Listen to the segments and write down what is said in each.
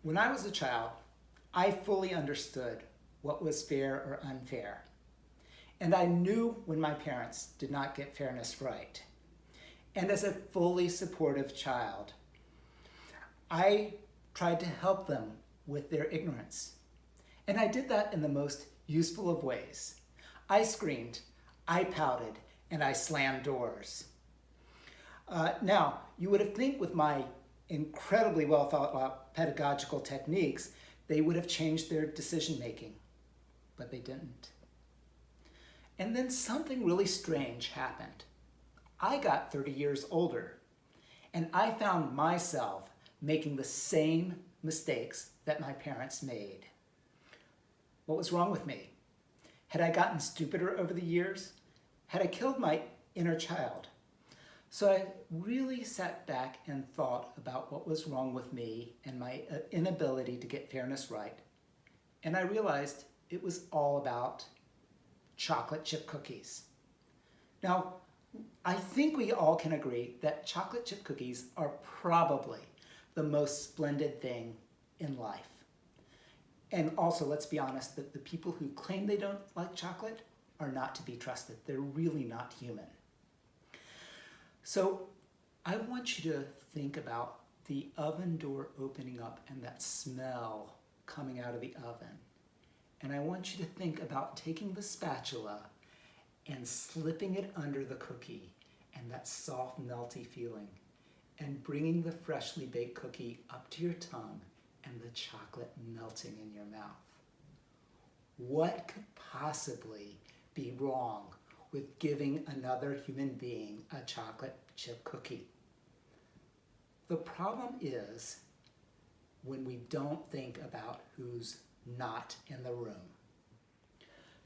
When I was a child, I fully understood what was fair or unfair. And I knew when my parents did not get fairness right. And as a fully supportive child, I tried to help them with their ignorance. And I did that in the most useful of ways. I screamed, I pouted, and I slammed doors. Now, you would have think with my incredibly well thought out pedagogical techniques, they would have changed their decision making, but they didn't. And then something really strange happened. I got 30 years older, and I found myself making the same mistakes that my parents made. What was wrong with me? Had I gotten stupider over the years? Had I killed my inner child? So I really sat back and thought about what was wrong with me and my inability to get fairness right. And I realized it was all about chocolate chip cookies. Now, I think we all can agree that chocolate chip cookies are probably the most splendid thing in life. And also, let's be honest, that the people who claim they don't like chocolate are not to be trusted. They're really not human. So I want you to think about the oven door opening up and that smell coming out of the oven. And I want you to think about taking the spatula and slipping it under the cookie and that soft, melty feeling, and bringing the freshly baked cookie up to your tongue and the chocolate melting in your mouth. What could possibly be wrong with giving another human being a chocolate chip cookie? The problem is when we don't think about who's not in the room.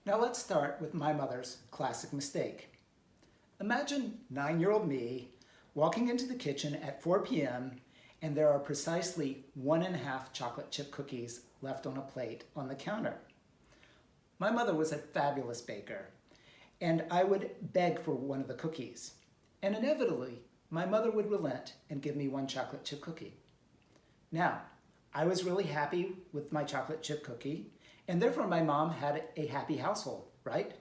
Now let's start with my mother's classic mistake. Imagine 9-year-old me walking into the kitchen at 4 p.m. and there are precisely 1.5 chocolate chip cookies left on a plate on the counter. My mother was a fabulous baker, and I would beg for one of the cookies. And inevitably, my mother would relent and give me one chocolate chip cookie. Now, I was really happy with my chocolate chip cookie, and therefore my mom had a happy household, right?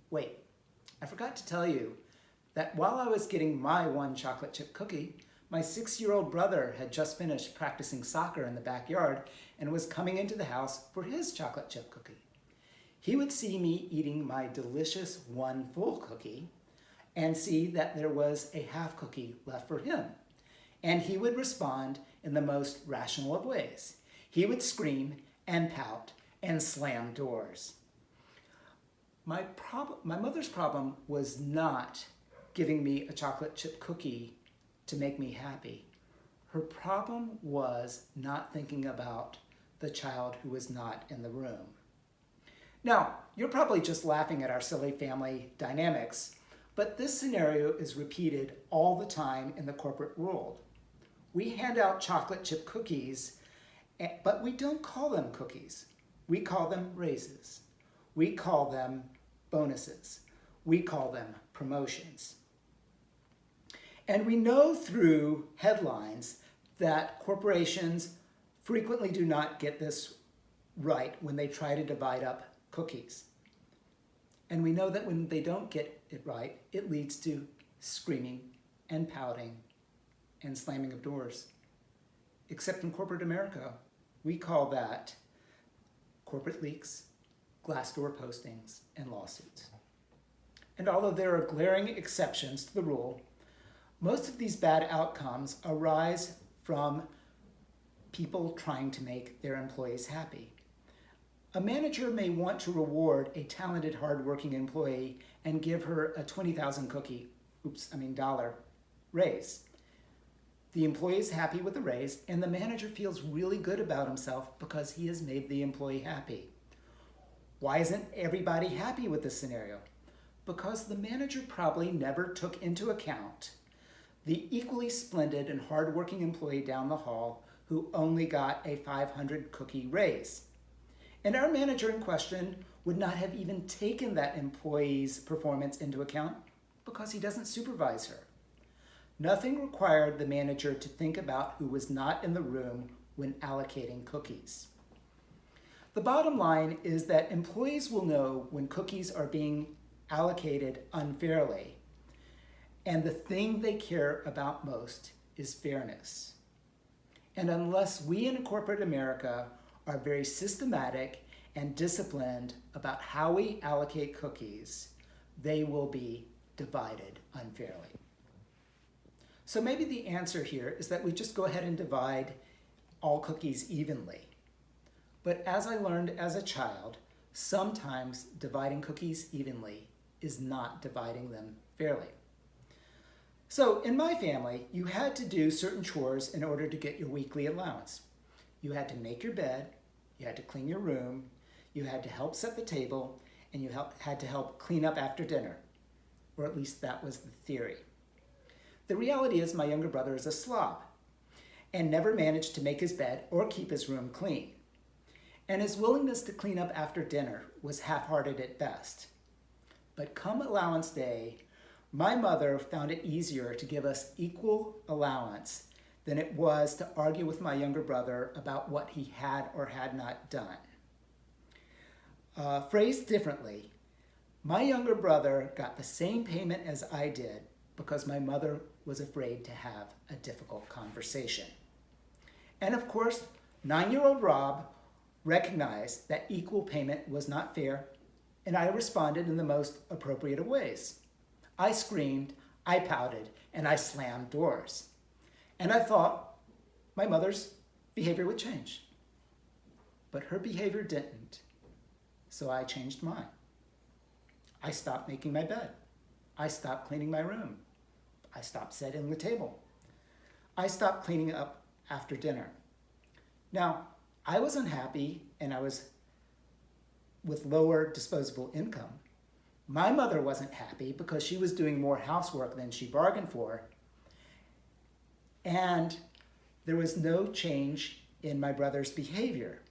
Wait, I forgot to tell you that while I was getting my one chocolate chip cookie, my 6-year-old brother had just finished practicing soccer in the backyard and was coming into the house for his chocolate chip cookie. He would see me eating my delicious one full cookie and see that there was a half cookie left for him. And he would respond in the most rational of ways. He would scream and pout and slam doors. My mother's problem was not giving me a chocolate chip cookie to make me happy. Her problem was not thinking about the child who was not in the room. Now, you're probably just laughing at our silly family dynamics, but this scenario is repeated all the time in the corporate world. We hand out chocolate chip cookies, but we don't call them cookies. We call them raises. We call them bonuses. We call them promotions. And we know through headlines that corporations frequently do not get this right when they try to divide up cookies. And we know that when they don't get it right, it leads to screaming and pouting and slamming of doors. Except in corporate America, we call that corporate leaks, Glassdoor postings, and lawsuits. And although there are glaring exceptions to the rule, most of these bad outcomes arise from people trying to make their employees happy. A manager may want to reward a talented, hardworking employee and give her a $20,000 dollar raise. The employee is happy with the raise, and the manager feels really good about himself because he has made the employee happy. Why isn't everybody happy with this scenario? Because the manager probably never took into account the equally splendid and hardworking employee down the hall who only got a 500 cookie raise. And our manager in question would not have even taken that employee's performance into account because he doesn't supervise her. Nothing required the manager to think about who was not in the room when allocating cookies. The bottom line is that employees will know when cookies are being allocated unfairly, and the thing they care about most is fairness. And unless we in corporate America are very systematic and disciplined about how we allocate cookies, they will be divided unfairly. So maybe the answer here is that we just go ahead and divide all cookies evenly. But as I learned as a child, sometimes dividing cookies evenly is not dividing them fairly. So in my family, you had to do certain chores in order to get your weekly allowance. You had to make your bed, you had to clean your room, you had to help set the table, and you had to help clean up after dinner. Or at least that was the theory. The reality is my younger brother is a slob and never managed to make his bed or keep his room clean. And his willingness to clean up after dinner was half-hearted at best. But come allowance day, my mother found it easier to give us equal allowance than it was to argue with my younger brother about what he had or had not done. Phrased differently, my younger brother got the same payment as I did because my mother was afraid to have a difficult conversation. And of course, 9-year-old Rob recognized that equal payment was not fair, and I responded in the most appropriate of ways. I screamed, I pouted, and I slammed doors. And I thought my mother's behavior would change. But her behavior didn't, so I changed mine. I stopped making my bed. I stopped cleaning my room. I stopped setting the table. I stopped cleaning up after dinner. Now, I was unhappy and I was with lower disposable income. My mother wasn't happy because she was doing more housework than she bargained for. And there was no change in my brother's behavior.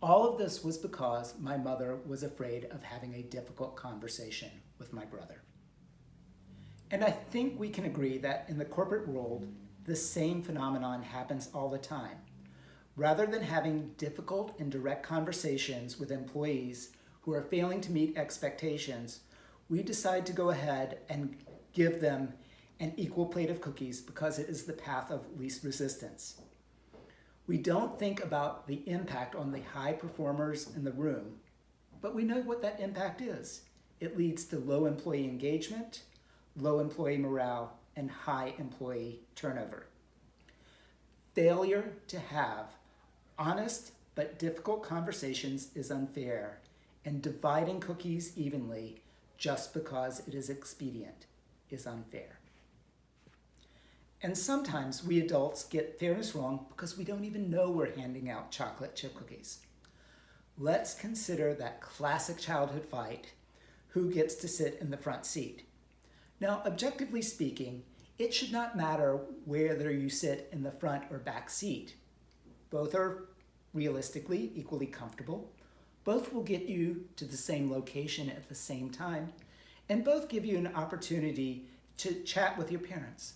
All of this was because my mother was afraid of having a difficult conversation with my brother. And I think we can agree that in the corporate world, the same phenomenon happens all the time. Rather than having difficult and direct conversations with employees who are failing to meet expectations, we decide to go ahead and give them an equal plate of cookies because it is the path of least resistance. We don't think about the impact on the high performers in the room, but we know what that impact is. It leads to low employee engagement, low employee morale, and high employee turnover. Failure to have honest but difficult conversations is unfair, and dividing cookies evenly just because it is expedient is unfair. And sometimes we adults get fairness wrong because we don't even know we're handing out chocolate chip cookies. Let's consider that classic childhood fight, who gets to sit in the front seat. Now, objectively speaking, it should not matter whether you sit in the front or back seat. Both are realistically equally comfortable. Both will get you to the same location at the same time, and both give you an opportunity to chat with your parents.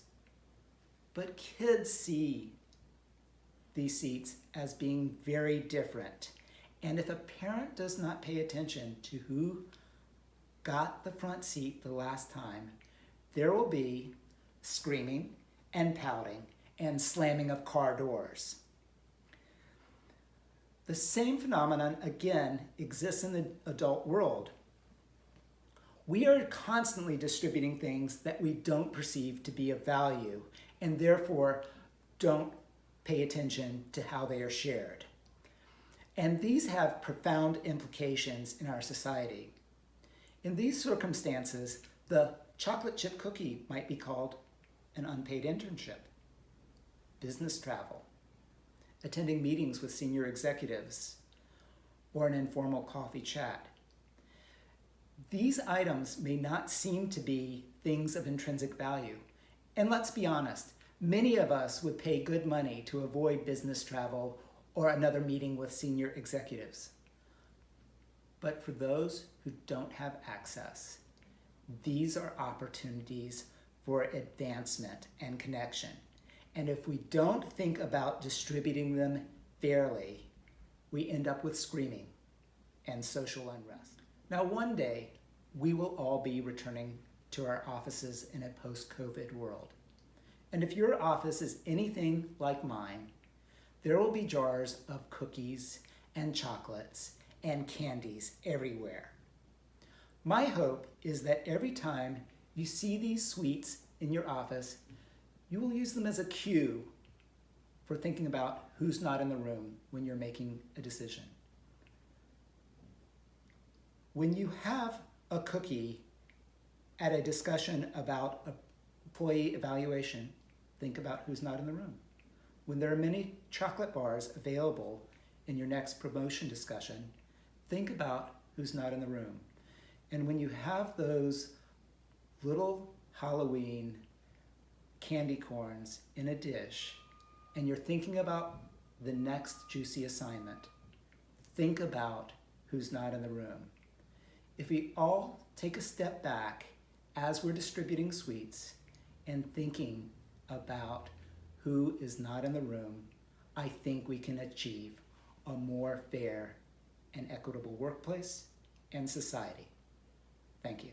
But kids see these seats as being very different. And if a parent does not pay attention to who got the front seat the last time, there will be screaming and pouting and slamming of car doors. The same phenomenon, again, exists in the adult world. We are constantly distributing things that we don't perceive to be of value and therefore don't pay attention to how they are shared. And these have profound implications in our society. In these circumstances, the chocolate chip cookie might be called an unpaid internship, business travel, attending meetings with senior executives, or an informal coffee chat. These items may not seem to be things of intrinsic value. And let's be honest, many of us would pay good money to avoid business travel or another meeting with senior executives. But for those who don't have access, these are opportunities for advancement and connection. And if we don't think about distributing them fairly, we end up with screaming and social unrest. Now, one day, we will all be returning to our offices in a post-COVID world. And if your office is anything like mine, there will be jars of cookies and chocolates and candies everywhere. My hope is that every time you see these sweets in your office, you will use them as a cue for thinking about who's not in the room when you're making a decision. When you have a cookie at a discussion about employee evaluation, think about who's not in the room. When there are many chocolate bars available in your next promotion discussion, think about who's not in the room. And when you have those little Halloween candy corns in a dish and you're thinking about the next juicy assignment, think about who's not in the room. If we all take a step back as we're distributing sweets and thinking about who is not in the room, I think we can achieve a more fair and equitable workplace and society. Thank you.